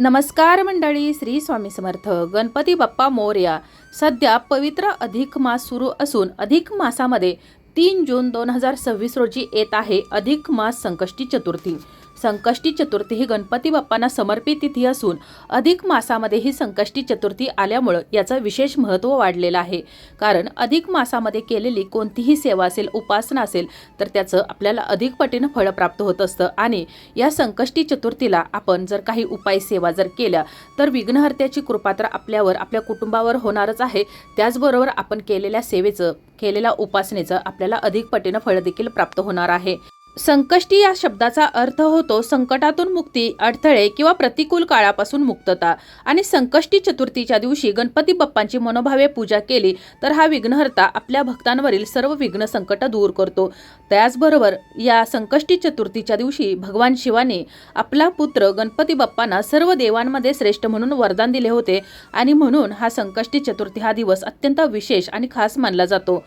नमस्कार मंडळी, श्री स्वामी समर्थ. गणपती बाप्पा मोरया. सध्या पवित्र अधिक मास सुरू असून अधिक मासामध्ये 3 जून 2026 रोजी येत आहे अधिक मास संकष्टी चतुर्थी. संकष्टी चतुर्थी ही गणपती बाप्पांना समर्पित तिथी असून अधिक मासामध्ये ही संकष्टी चतुर्थी आल्यामुळे याचं विशेष महत्त्व वाढलेलं आहे. कारण अधिक मासामध्ये केलेली कोणतीही सेवा असेल, उपासना असेल तर त्याचं आपल्याला अधिक पटीनं फळ प्राप्त होत असतं. आणि या संकष्टी चतुर्थीला आपण जर काही उपाय सेवा जर केल्या तर विघ्नहर्त्याची कृपा तर आपल्यावर, आपल्या कुटुंबावर होणारच आहे. त्याचबरोबर आपण केलेल्या सेवेचं, केलेल्या उपासनेचं आपल्याला अधिक पटीनं फळ देखील प्राप्त होणार आहे. संकष्टी या शब्दाचा अर्थ होतो संकटातून मुक्ती, अडथळे किंवा प्रतिकूल काळापासून मुक्तता. आणि संकष्टी चतुर्थीच्या दिवशी गणपती बाप्पांची मनोभावे पूजा केली तर हा विघ्नहर्ता आपल्या भक्तांवरील सर्व विघ्न संकट दूर करतो. त्याचबरोबर या संकष्टी चतुर्थीच्या दिवशी भगवान शिवाने आपला पुत्र गणपती बाप्पांना सर्व देवांमध्ये श्रेष्ठ म्हणून वरदान दिले होते. आणि म्हणून हा संकष्टी चतुर्थी हा दिवस अत्यंत विशेष आणि खास मानला जातो.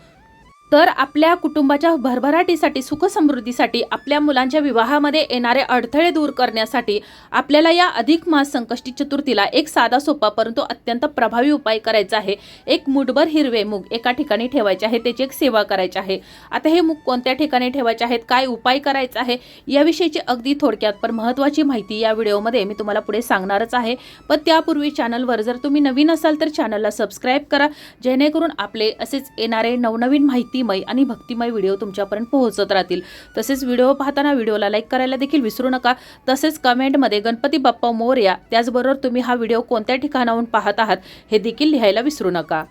तर आपल्या कुटुंबाच्या भरभराटीसाठी, सुखसमृद्धीसाठी, आपल्या मुलांच्या विवाहामध्ये येणारे अडथळे दूर करण्यासाठी आपल्याला या अधिक मास संकष्टी चतुर्थीला एक साधा सोपा परंतु अत्यंत प्रभावी उपाय करायचा आहे. एक मुठभर हिरवे मूग एका ठिकाणी ठेवायचे आहे, त्याची एक सेवा करायची आहे. आता हे मूग कोणत्या ठिकाणी ठेवायचे आहेत, काय उपाय करायचा आहे याविषयीची अगदी थोडक्यात पण महत्त्वाची माहिती या व्हिडिओमध्ये मी तुम्हाला पुढे सांगणारच आहे. पण त्यापूर्वी चॅनलवर जर तुम्ही नवीन असाल तर चॅनलला सबस्क्राईब करा, जेणेकरून आपले असेच येणारे नवनवीन माहितीमय आणि भक्तिमय व्हिडिओ तुमच्यापर्यंत पोहोचत राहतील. तसेच व्हिडिओ पाहताना व्हिडिओला लाईक करायला देखील विसरू नका. तसेच कमेंटमध्ये गणपती बाप्पा मोरया, त्याचबरोबर तुम्ही हा व्हिडिओ कोणत्या ठिकाणाहून पाहत आहात हे देखील लिहायला विसरू नका.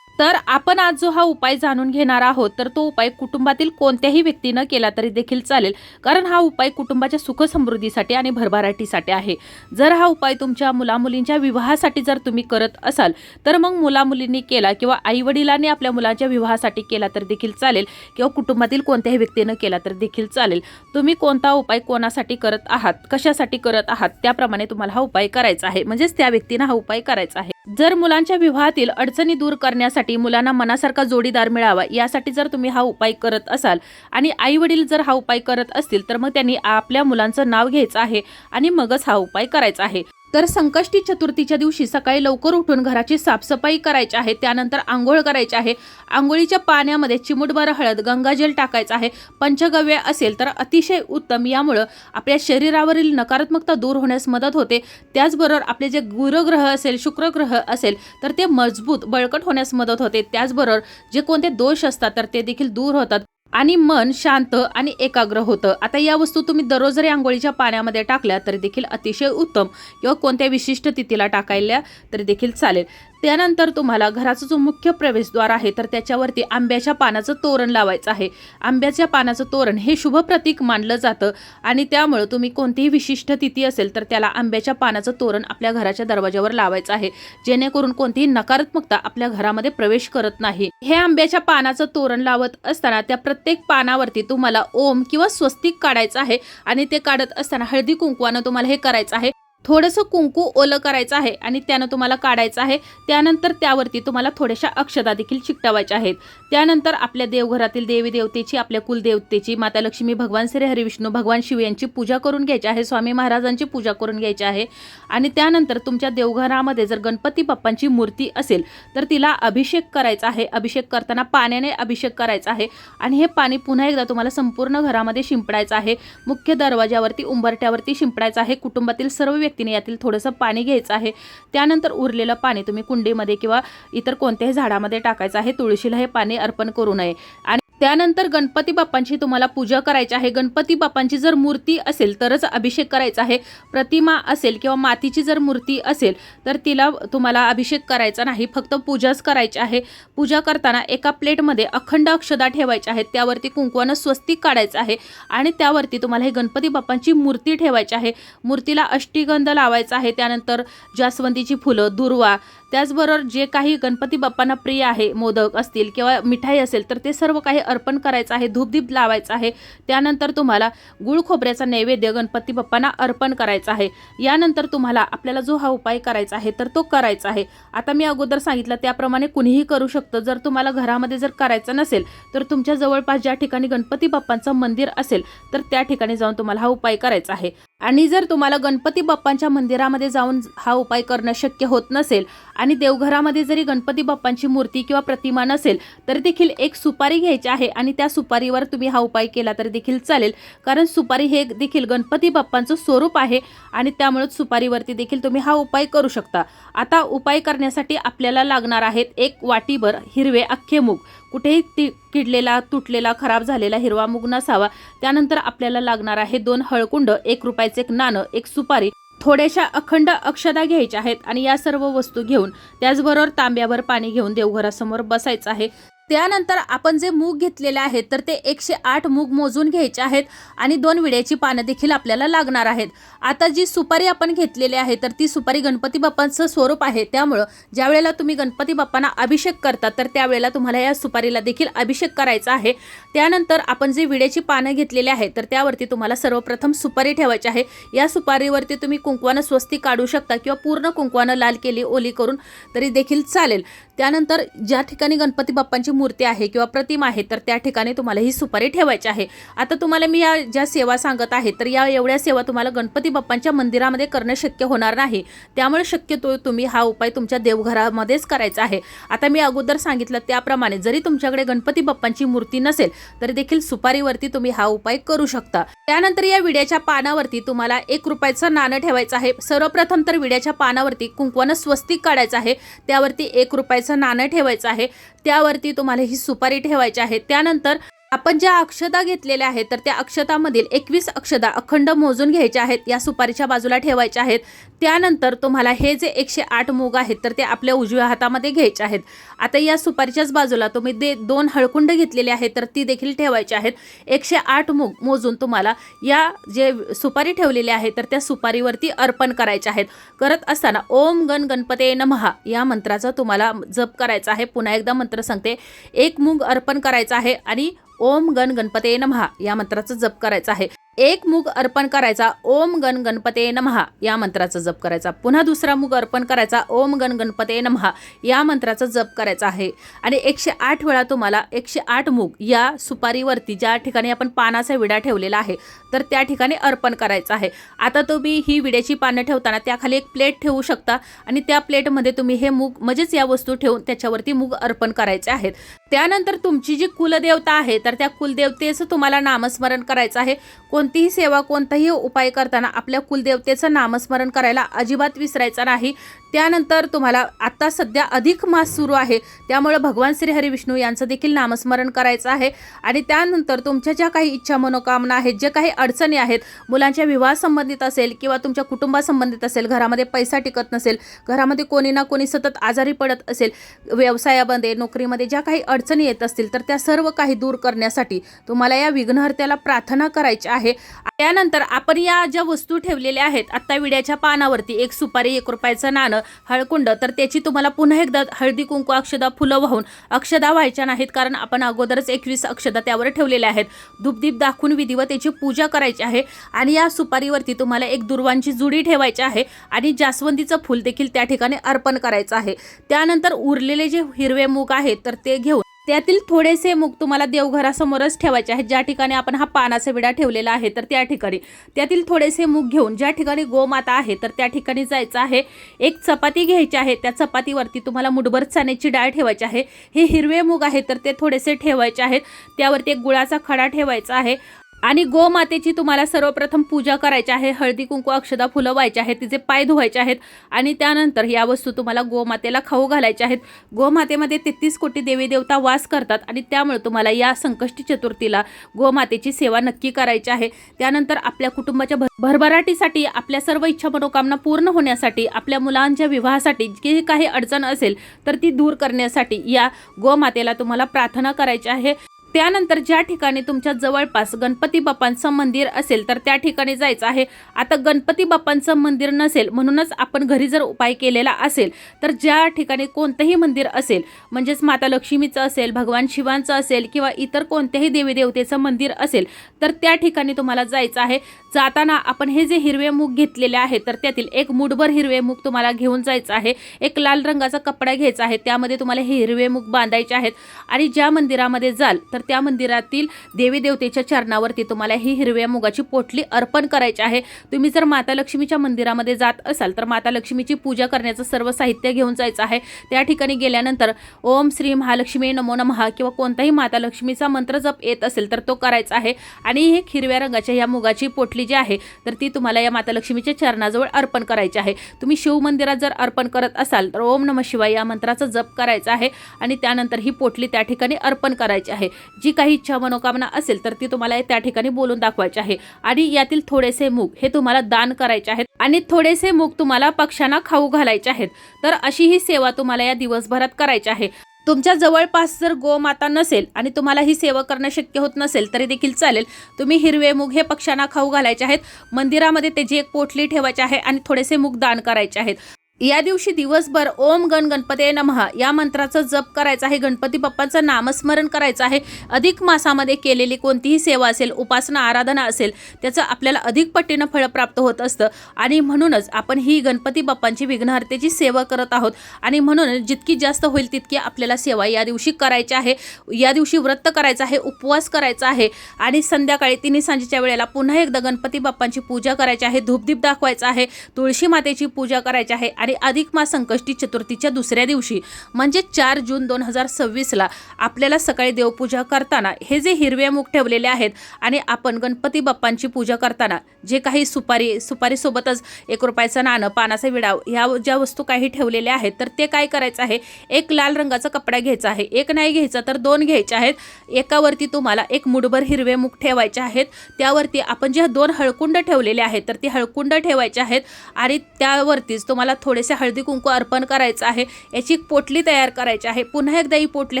तर आपण आज जो हा उपाय जाणून घेणार आहोत तर तो उपाय कुटुंबातील कोणत्याही व्यक्तीनं केला तरी देखील चालेल. कारण हा उपाय कुटुंबाच्या सुखसमृद्धीसाठी आणि भरभराटीसाठी आहे. जर हा उपाय तुमच्या मुलामुलींच्या विवाहासाठी जर तुम्ही करत असाल तर मग मुलामुलींनी केला किंवा आईवडिलांनी आपल्या मुलांच्या विवाहासाठी केला तर देखील चालेल, किंवा कुटुंबातील कोणत्याही व्यक्तीनं केला तर देखील चालेल. तुम्ही कोणता उपाय कोणासाठी करत आहात, कशासाठी करत आहात त्याप्रमाणे तुम्हाला हा उपाय करायचा आहे. म्हणजेच त्या व्यक्तीनं हा उपाय करायचा आहे. जर मुलांच्या विवाहातील अडचणी दूर करण्यासाठी, मुलांना मनासारखा जोडीदार मिळावा यासाठी जर तुम्ही हा उपाय करत असाल आणि आई वडील जर हा उपाय करत असतील तर मग त्यांनी आपल्या मुलांचं नाव घ्यायचं आहे आणि मगच हा उपाय करायचा आहे. तर संकष्टी चतुर्थीच्या दिवशी सकाळी लवकर उठून घराची साफसफाई करायची आहे. त्यानंतर आंघोळ करायची आहे. आंघोळीच्या पाण्यामध्ये चिमूटभर हळद, गंगाजल टाकायचं आहे. पंचगव्य असेल तर अतिशय उत्तम. यामुळं आपल्या शरीरावरील नकारात्मकता दूर होण्यास मदत होते. त्याचबरोबर आपले जे गुरुग्रह असेल, शुक्रग्रह असेल तर ते मजबूत, बळकट होण्यास मदत होते. त्याचबरोबर जे कोणते दोष असतात तर ते देखील दूर होतात आणि मन शांत आणि एकाग्र होतं. आता या वस्तू तुम्ही दररोज जरी आंघोळीच्या पाण्यामध्ये टाकल्या तरी देखील अतिशय उत्तम, किंवा कोणत्या विशिष्ट तिथीला टाकायला तरी देखील चालेल. त्यानंतर तुम्हाला घराचा जो मुख्य प्रवेशद्वार आहे तर त्याच्यावरती आंब्याच्या पानाचं तोरण लावायचं आहे. आंब्याच्या पानाचं तोरण हे शुभ प्रतीक मानलं जातं आणि त्यामुळे तुम्ही कोणतीही विशिष्ट तिथी असेल तर त्याला आंब्याच्या पानाचं तोरण आपल्या घराच्या दरवाजावर लावायचं आहे, जेणेकरून कोणतीही नकारात्मकता आपल्या घरामध्ये प्रवेश करत नाही. हे आंब्याच्या पानाचं तोरण लावत असताना त्या प्रत्येक पानावरती तुम्हाला ओम किंवा स्वस्तिक काढायचं आहे. आणि ते काढत असताना हळदी कुंकवानं तुम्हाला हे करायचं आहे. थोडंसं कुंकू ओलं करायचं आहे आणि त्यानं तुम्हाला काढायचं आहे. त्यानंतर त्यावरती तुम्हाला थोड्याशा अक्षता देखील चिकटवायच्या आहेत. त्यानंतर आपल्या देवघरातील देवी देवतेची, आपल्या कुलदेवतेची, माता लक्ष्मी, भगवान श्री हरिविष्णू, भगवान शिव यांची पूजा करून घ्यायची आहे. स्वामी महाराजांची पूजा करून घ्यायची आहे. आणि त्यानंतर तुमच्या देवघरामध्ये जर गणपती बाप्पांची मूर्ती असेल तर तिला अभिषेक करायचा आहे. अभिषेक करताना पाण्याने अभिषेक करायचा आहे आणि हे पाणी पुन्हा एकदा तुम्हाला संपूर्ण घरामध्ये शिंपडायचं आहे. मुख्य दरवाजावरती, उंबरट्यावरती शिंपडायचं आहे. कुटुंबातील सर्व व्यक्तीने यातील थोडंसं पाणी घ्यायचं आहे. त्यानंतर उरलेलं पाणी तुम्ही कुंडीमध्ये किंवा इतर कोणत्याही झाडामध्ये टाकायचं आहे. तुळशीला हे पाणी अर्पण करू नये. आणि त्यानंतर गणपती बाप्पांची तुम्हाला पूजा करायची आहे. गणपती बाप्पांची जर मूर्ती असेल तरच अभिषेक करायचा आहे. प्रतिमा असेल किंवा मातीची जर मूर्ती असेल तर तिला तुम्हाला अभिषेक करायचा नाही, फक्त पूजाच करायची आहे. पूजा करताना एका प्लेटमध्ये अखंड अक्षता ठेवायच्या आहेत. त्यावरती कुंकवानं स्वस्तिक काढायचं आहे आणि त्यावरती तुम्हाला हे गणपती बाप्पांची मूर्ती ठेवायची आहे. मूर्तीला अष्टगंध लावायचा आहे. त्यानंतर जास्वंदीची फुलं, दुर्वा, त्याचबरोबर जे काही गणपती बाप्पांना प्रिय आहे, मोदक असतील किंवा मिठाई असेल तर ते सर्व काही अर्पण करायचं आहे. धूपदीप लावायचा आहे. त्यानंतर तुम्हाला गुळ खोबऱ्याचा नैवेद्य गणपती बाप्पांना अर्पण करायचा आहे. यानंतर तुम्हाला आपल्याला जो हा उपाय करायचा आहे तर तो करायचा आहे. आता मी अगोदर सांगितलं त्याप्रमाणे कुणीही करू शकतं. जर तुम्हाला घरामध्ये जर करायचं नसेल तर तुमच्या जवळपास ज्या ठिकाणी गणपती बाप्पांचं मंदिर असेल तर त्या ठिकाणी जाऊन तुम्हाला हा उपाय करायचा आहे. आणि जर तुम्हाला गणपती बाप्पांच्या मंदिरामध्ये जाऊन हा उपाय करणं शक्य होत नसेल आणि देवघरामध्ये जरी गणपती बाप्पांची मूर्ती किंवा प्रतिमा नसेल तर देखील एक सुपारी घ्यायची आहे आणि त्या सुपारीवर तुम्ही हा उपाय केला तर देखील चालेल, कारण सुपारी हे देखील गणपती बाप्पांचं स्वरूप आहे आणि त्यामुळे सुपारीवरती देखील तुम्ही हा उपाय करू शकता। आता उपाय करण्यासाठी आपल्याला लागणार आहेत एक वाटीभर हिरवे अख्खे मूग, कुठेही किडलेला तुटलेला खराब झालेला हिरवा मूग नसावा। त्यानंतर आपल्याला लागणार आहे 2 हळकुंड, 1 रुपयाचे एक नाणं, एक सुपारी, थोड्याशा अखंड अक्षता घ्यायच्या आहेत आणि या सर्व वस्तू घेऊन त्याचबरोबर तांब्याभर पाणी घेऊन देवघरासमोर बसायचं आहे। त्यानंतर आपण जे मूग घेतलेले आहेत तर ते 108 मूग मोजून घ्यायचे आहेत आणि 2 विड्याची पानं देखील आपल्याला लागणार आहेत। आता जी सुपारी आपण घेतलेली आहे तर ती सुपारी गणपती बाप्पांचं स्वरूप आहे, त्यामुळे ज्या वेळेला तुम्ही गणपती बाप्पांना अभिषेक करता तर त्यावेळेला तुम्हाला या सुपारीला देखील अभिषेक करायचा आहे। त्यानंतर आपण जे विड्याची पानं घेतलेली आहेत तर त्यावरती तुम्हाला सर्वप्रथम सुपारी ठेवायची आहे। या सुपारीवरती तुम्ही कुंकवानं स्वस्तिक काढू शकता किंवा पूर्ण कुंकवानं लाल केली ओली करून तरी देखील चालेल। त्यानंतर ज्या ठिकाणी गणपती बाप्पांची मूर्ती आहे किंवा प्रतिमा आहे तर त्या ठिकाणी तुम्हाला ही सुपारी ठेवायची आहे। आता तुम्हाला मी या ज्या सेवा सांगत आहे तर या एवढ्या सेवा तुम्हाला गणपती बाप्पांच्या मंदिरामध्ये करणं शक्य होणार नाही, त्यामुळे शक्यतो तुम्ही हा उपाय तुमच्या देवघरामध्येच करायचा आहे। आता मी अगोदर सांगितलं त्याप्रमाणे जरी तुमच्याकडे गणपती बाप्पांची मूर्ती नसेल तरी देखील सुपारीवरती तुम्ही हा उपाय करू शकता। त्यानंतर या विड्याच्या पानावरती तुम्हाला 1 रुपयाचं नाणं ठेवायचं आहे। सर्वप्रथम तर विड्याच्या पानावरती कुंकवानं स्वस्तिक काढायचं आहे, त्यावरती 1 रुपयाचं नाणं ठेवायचं आहे, त्यावरती तुम्हाला ही सुपारी ठेवायची आहे। त्यानंतर आपण ज्या अक्षता घेतलेल्या आहेत तर त्या अक्षतामधील 21 अक्षता अखंड मोजून घ्यायच्या आहेत, या सुपारीच्या बाजूला ठेवायच्या आहेत। त्यानंतर तुम्हाला हे जे 108 मूग आहेत तर ते आपल्या उजव्या हातामध्ये घ्यायचे आहेत। आता या सुपारीच्याच बाजूला तुम्ही 2 हळकुंड घेतलेले आहेत तर ती देखील ठेवायची आहेत। 108 मूग मोजून तुम्हाला या जे सुपारी ठेवलेली आहे तर त्या सुपारीवरती अर्पण करायचे आहेत। करत असताना ओम गण गणपते नमः या मंत्राचा तुम्हाला जप करायचा आहे। पुन्हा एकदा मंत्र सांगते, 1 मूग अर्पण करायचा आहे आणि ओम गण गणपते नमः या मंत्राचा जप करायचा आहे। 1 मूग अर्पण करायचा, ओम गण गणपते नमः या मंत्राचा जप करायचा। पुन्हा दुसरा मूग अर्पण करायचा, ओम गण गणपते नमः या मंत्राचा जप करायचा आहे आणि 108 वेळा तुम्हाला 108 मूग या सुपारीवरती ज्या ठिकाणी आपण पानाचा विडा ठेवलेला आहे तर त्या ठिकाणी अर्पण करायचा आहे। आता तुम्ही ही विड्याची पानं ठेवताना त्याखाली एक प्लेट ठेवू शकता आणि त्या प्लेटमध्ये तुम्ही हे मूग म्हणजेच या वस्तू ठेवून त्याच्यावरती मूग अर्पण करायचे आहेत। त्यानंतर तुमची जी कुलदेवता आहे तर त्या कुलदेवतेचं तुम्हाला नामस्मरण करायचं आहे। कोणतीही सेवा कोणताही उपाय करताना आपल्या कुलदेवतेचं नामस्मरण करायला अजिबात विसरायचं नाही। त्यानंतर तुम्हाला आता सध्या अधिक मास सुरू आहे, त्यामुळे भगवान श्री हरी विष्णू यांचं देखील नामस्मरण करायचं आहे आणि त्यानंतर तुमच्या ज्या काही इच्छा मनोकामना आहेत, जे काही अडचणी आहेत, मुलांच्या विवाह संबंधित असेल किंवा तुमच्या कुटुंबासंबंधित असेल, घरामध्ये पैसा टिकत नसेल, घरामध्ये कोणी ना कोणी सतत आजारी पडत असेल, व्यवसायामध्ये नोकरीमध्ये ज्या काही अडचणी येत असतील तर त्या सर्व काही दूर करण्यासाठी तुम्हाला या विघ्नहर्त्याला प्रार्थना करायची आहे। त्यानंतर आपण या ज्या वस्तू ठेवलेल्या आहेत आता विड्याच्या पानावरती 1 सुपारी, 1 रुपयाचं नाणं, हळकुंड, तर त्याची तुम्हाला पुन्हा एकदा हळदी कुंकू अक्षदा फुलं वाहून अक्षदा व्हायच्या नाहीत, कारण आपण अगोदरच 21 अक्षदा त्यावर ठेवलेल्या आहेत। धूपदीप दाखवून विधिवत त्याची पूजा करायची आहे आणि या सुपारीवरती तुम्हाला एक दुर्वांची जुडी ठेवायची आहे आणि जास्वंदीचं फूल देखील त्या ठिकाणी अर्पण करायचं आहे। त्यानंतर उरलेले जे हिरवे मूग आहेत तर ते घेऊन त्यातील थोडेसे मूग तुम्हाला देवघरासमोरच ठेवायचे आहेत। ज्या ठिकाणी आपण हा पानाचा विडा ठेवलेला आहे तर त्या ठिकाणी त्यातील थोडेसे मूग घेऊन ज्या ठिकाणी गोमाता आहे तर त्या ठिकाणी जायचं आहे। एक चपाती घ्यायची आहे, त्या चपातीवरती तुम्हाला मुठभर चण्याची डाळ ठेवायची आहे। हे हिरवे मूग आहे तर ते थोडेसे ठेवायचे आहेत, त्यावरती एक गुळाचा खडा ठेवायचा आहे आणि गोमातेची तुम्हाला सर्वप्रथम पूजा करायची आहे। हळदी कुंकू अक्षदा फुलं व्हायचे आहेत, तिचे पाय धुवायचे आहेत आणि त्यानंतर या वस्तू तुम्हाला गोमातेला खाऊ घालायच्या आहेत। गोमातेमध्ये 33 कोटी देवी देवता वास करतात आणि त्यामुळे तुम्हाला या संकष्टी चतुर्थीला गोमातेची सेवा नक्की करायची आहे। त्यानंतर आपल्या कुटुंबाच्या भरभराटीसाठी, आपल्या सर्व इच्छा मनोकामना पूर्ण होण्यासाठी, आपल्या मुलांच्या विवाहासाठी जी काही अडचण असेल तर ती दूर करण्यासाठी या गोमातेला तुम्हाला प्रार्थना करायची आहे। त्यानंतर ज्या ठिकाणी तुमच्या जवळपास गणपती बाप्पांचं मंदिर असेल तर त्या ठिकाणी जायचं आहे। आता गणपती बाप्पांचं मंदिर नसेल म्हणूनच आपण घरी जर उपाय केलेला असेल तर ज्या ठिकाणी कोणतंही मंदिर असेल, म्हणजेच माता लक्ष्मीचं असेल, भगवान शिवांचं असेल किंवा इतर कोणत्याही देवी देवतेचं मंदिर असेल तर त्या ठिकाणी तुम्हाला जायचं आहे। जाताना आपण हे जे हिरवे मूग घेतलेले आहेत तर त्यातील एक मुठभर हिरवे मूग तुम्हाला घेऊन जायचं आहे। एक लाल रंगाचा कपडा घ्यायचा आहे, त्यामध्ये तुम्हाला हे हिरवे मूग बांधायचे आहेत आणि ज्या मंदिरामध्ये जाल तर त्या मंदिरातील देवी देवतेच्या चरणावरती तुम्हाला ही हिरव्या मुगाची पोटली अर्पण करायची आहे। तुम्ही जर माता लक्ष्मीच्या मंदिरामध्ये जात असाल तर माता लक्ष्मीची पूजा करण्याचं सर्व साहित्य घेऊन जायचं आहे। त्या ठिकाणी गेल्यानंतर ओम श्री महालक्ष्मी नमो नमः किंवा कोणताही माता लक्ष्मीचा मंत्र जप येत असेल तर तो करायचा आहे। आणि ही हिरव्या रंगाच्या या मुगाची पोटली जी आहे तर ती तुम्हाला या माता लक्ष्मीच्या चरणाजवळ अर्पण करायची आहे। तुम्ही शिव मंदिरात जर अर्पण करत असाल तर ओम नमः शिवाय या मंत्राचा जप करायचा आहे आणि त्यानंतर ही पोटली त्या ठिकाणी अर्पण करायची आहे। जी काही इच्छा मनोकामना असेल तर ती तुम्हाला त्या ठिकाणी बोलून दाखवायची आहे आणि यातील थोडेसे मूग हे तुम्हाला दान करायचे आहेत आणि थोडेसे मूग तुम्हाला पक्ष्यांना खाऊ घालायचे आहेत। तर अशी ही सेवा तुम्हाला या दिवसभरात करायची आहे। तुमच्या जवळपास जर गोमाता नसेल आणि तुम्हाला ही सेवा करणं शक्य होत नसेल तरी देखील चालेल। तुम्ही हिरवे मूग हे पक्ष्यांना खाऊ घालायचे आहेत, मंदिरामध्ये त्याची एक पोटली ठेवायची आहे आणि थोडेसे मूग दान करायचे आहेत। या दिवशी दिवसभर ओम गण गणपते नमः या मंत्राचा जप करायचा आहे, गणपती बाप्पांचं नामस्मरण करायचं आहे। अधिक मासामध्ये केलेली कोणतीही सेवा असेल, उपासना आराधना असेल त्याचं आपल्याला अधिक पटीनं फळ प्राप्त होत असतं आणि म्हणूनच आपण ही गणपती बाप्पांची विघ्नहर्तेची सेवा करत आहोत आणि म्हणूनच जितकी जास्त होईल तितकी आपल्याला सेवा या दिवशी करायची आहे। या दिवशी व्रत करायचं आहे, उपवास करायचा आहे आणि संध्याकाळी 3 सांजेच्या वेळेला पुन्हा एकदा गणपती बाप्पांची पूजा करायची आहे, धूपदीप दाखवायचा आहे, तुळशी मातेची पूजा करायची आहे आणि अधिक मास संकष्टी चतुर्थीच्या दुसऱ्या दिवशी म्हणजे 4 जून 2026 ला आपल्याला सकाळी देवपूजा करताना हे जे हिरवे मूग ठेवलेले आहेत आणि आपण गणपती बाप्पांची पूजा करताना जे काही सुपारी सोबतच 1 रुपयाचं नाणं, पानाचा विडा ह्या ज्या वस्तू काही ठेवलेल्या आहेत तर ते काय करायचं आहे, एक लाल रंगाचा कपडा घ्यायचा आहे, एक नाही घ्यायचा तर 2 घ्यायचे आहेत। एकावरती तुम्हाला एक मुठभर हिरवे मूग ठेवायचे आहेत, त्यावरती आपण जे 2 हळकुंड ठेवलेले आहेत तर ते हळकुंड ठेवायचे आहेत आणि त्यावरतीच तुम्हाला थोडेसे हळदी कुंकू अर्पण करायचं आहे। याची पोटली तयार करायची आहे। पुन्हा एकदा ही पोटली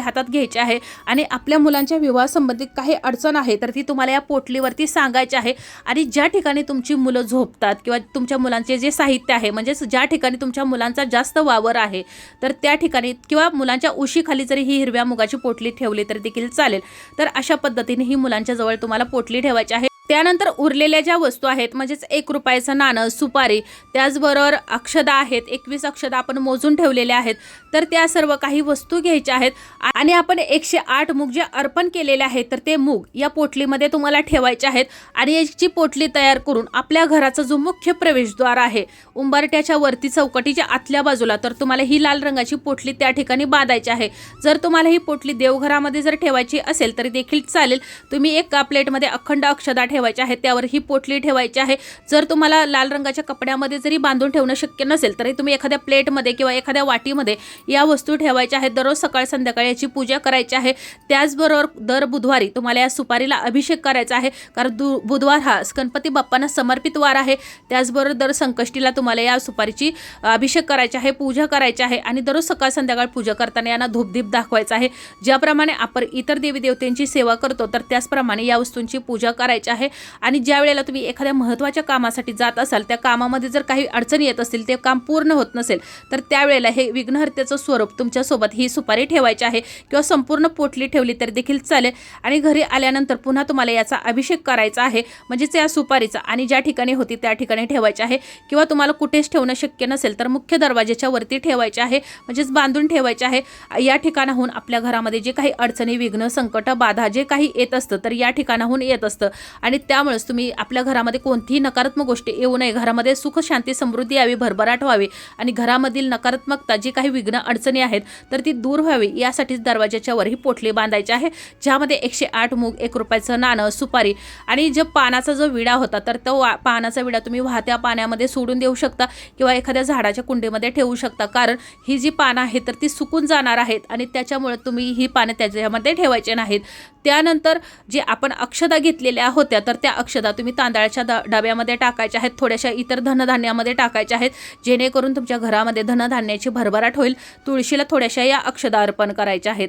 हातात घ्यायची आहे आणि आपल्या मुलांच्या विवाह संबंधित काही अडचण आहे तर ती तुम्हाला या पोटलीवरती सांगायची आहे आणि ज्या ठिकाणी तुमची मुलं झोपतात किंवा तुमच्या मुलांचे जे साहित्य आहे म्हणजे ज्या ठिकाणी तुमच्या मुलांचा जास्त वावर आहे तर त्या ठिकाणी किंवा मुलांच्या उशीखाली जरी ही हिरव्या मुगाची पोटली ठेवली तर देखील चालेल। तर अशा पद्धतीने ही मुलांच्या जवळ तुम्हाला पोटली ठेवायची आहे। त्यानंतर उरलेल्या ज्या वस्तू आहेत म्हणजेच 1 रुपयाचं नाणं, सुपारी, त्याचबरोबर अक्षदा आहेत, 21 अक्षदा आपण मोजून ठेवलेल्या आहेत तर त्या सर्व काही वस्तू घ्यायच्या आहेत आणि आपण 108 मूग जे अर्पण केलेले आहेत तर ते मूग या पोटलीमध्ये तुम्हाला ठेवायचे आहेत आणि याची पोटली तयार करून आपल्या घराचा जो मुख्य प्रवेशद्वार आहे उंबरट्याच्या वरती चौकटीच्या आतल्या बाजूला तर तुम्हाला ही लाल रंगाची पोटली त्या ठिकाणी बांधायची आहे। जर तुम्हाला ही पोटली देवघरामध्ये जर ठेवायची असेल तरी देखील चालेल। तुम्ही एका प्लेटमध्ये अखंड अक्षदा ठेवायची आहे, त्यावर ही पोटली ठेवायची आहे। जर तुम्हाला लाल रंगाच्या कपड्यामध्ये जरी बांधून ठेवणं शक्य नसेल तरी तुम्ही एखाद्या प्लेटमध्ये किंवा एखाद्या वाटीमध्ये या वस्तू ठेवायच्या आहेत। दररोज सकाळ संध्याकाळी याची पूजा करायची आहे। त्याचबरोबर दर बुधवारी तुम्हाला या सुपारीला अभिषेक करायचा आहे, कारण बुधवार हा गणपती बाप्पांना समर्पित वार आहे। त्याचबरोबर दर संकष्टीला तुम्हाला या सुपारीची अभिषेक करायचा आहे, पूजा करायची आहे आणि दररोज सकाळ संध्याकाळ पूजा करताना यांना धूपदीप दाखवायचा आहे। ज्याप्रमाणे आपण इतर देवी देवतांची सेवा करतो तर त्याचप्रमाणे या वस्तूंची पूजा करायची आहे। आणि ज्या वेळेला तुम्ही एखाद्या महत्त्वाच्या कामासाठी जात असाल त्या कामामध्ये जर काही अडचणी येत असतील, ते काम पूर्ण होत नसेल तर त्यावेळेला हे विघ्नहर्तेचं स्वरूप तुमच्यासोबत ही सुपारी ठेवायची आहे किंवा संपूर्ण पोटली ठेवली तरी देखील चालेल। आणि घरी आल्यानंतर पुन्हा तुम्हाला याचा अभिषेक करायचा आहे म्हणजेच या सुपारीचा आणि ज्या ठिकाणी होती त्या ठिकाणी ठेवायचे आहे किंवा तुम्हाला कुठेच ठेवणं शक्य नसेल तर मुख्य दरवाजाच्या वरती ठेवायचे आहे म्हणजेच बांधून ठेवायचे आहे। या ठिकाणाहून आपल्या घरामध्ये जे काही अडचणी, विघ्न, संकट, बाधा जे काही येत असतं तर या ठिकाणाहून येत असतं आणि त्यामुळेच तुम्ही आपल्या घरामध्ये कोणतीही नकारात्मक गोष्टी येऊ नये, घरामध्ये सुख शांती समृद्धी यावी, भरभराट व्हावी आणि घरामधील नकारात्मकता जी काही विघ्न अडचणी आहेत तर ती दूर व्हावी यासाठीच दरवाजाच्या वर ही पोटली बांधायची आहे, ज्यामध्ये 108 मूग, 1 रुपयाचं नाणं, सुपारी आणि जो पानाचा जो विडा होता तर तो पानाचा विडा तुम्ही वाहत्या पाण्यामध्ये सोडून देऊ शकता किंवा एखाद्या झाडाच्या कुंडीमध्ये ठेवू शकता, कारण ही जी पानं आहेत तर ती सुकून जाणार आहेत आणि त्याच्यामुळे तुम्ही ही पानं त्याच्यामध्ये ठेवायचे नाहीत। त्यानंतर जे आपण अक्षदा घेतलेल्या होत्या तर त्या अक्षदा तुम्ही तांदळाच्या डब्यामध्ये टाकायच्या आहेत, थोड्याशा इतर धनधान्यामध्ये टाकायच्या आहेत, जेणेकरून तुमच्या घरामध्ये धनधान्याची भरभराट होईल। तुळशीला थोड्याशा या अक्षदा अर्पण करायच्या आहेत।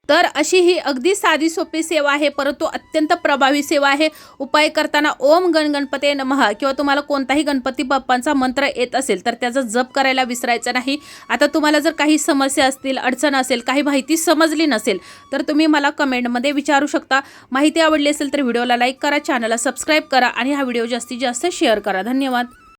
तर अशी ही अगदी साधी सोपी सेवा आहे, परंतु अत्यंत प्रभावी सेवा आहे। उपाय करताना ओम गण गणपते नमः किंवा तुम्हाला कोणताही गणपती बाप्पांचा मंत्र येत असेल तर त्याचा जप करायला विसरायचं नाही। आता तुम्हाला जर काही समस्या असतील, अडचण असेल, काही माहिती समजली नसेल तर तुम्ही मला कमेंटमध्ये विचारू शकता। माहिती आवडली असेल तर व्हिडिओला लाईक करा, चॅनलला सबस्क्राईब करा आणि हा व्हिडिओ जास्तीत जास्त शेअर करा। धन्यवाद।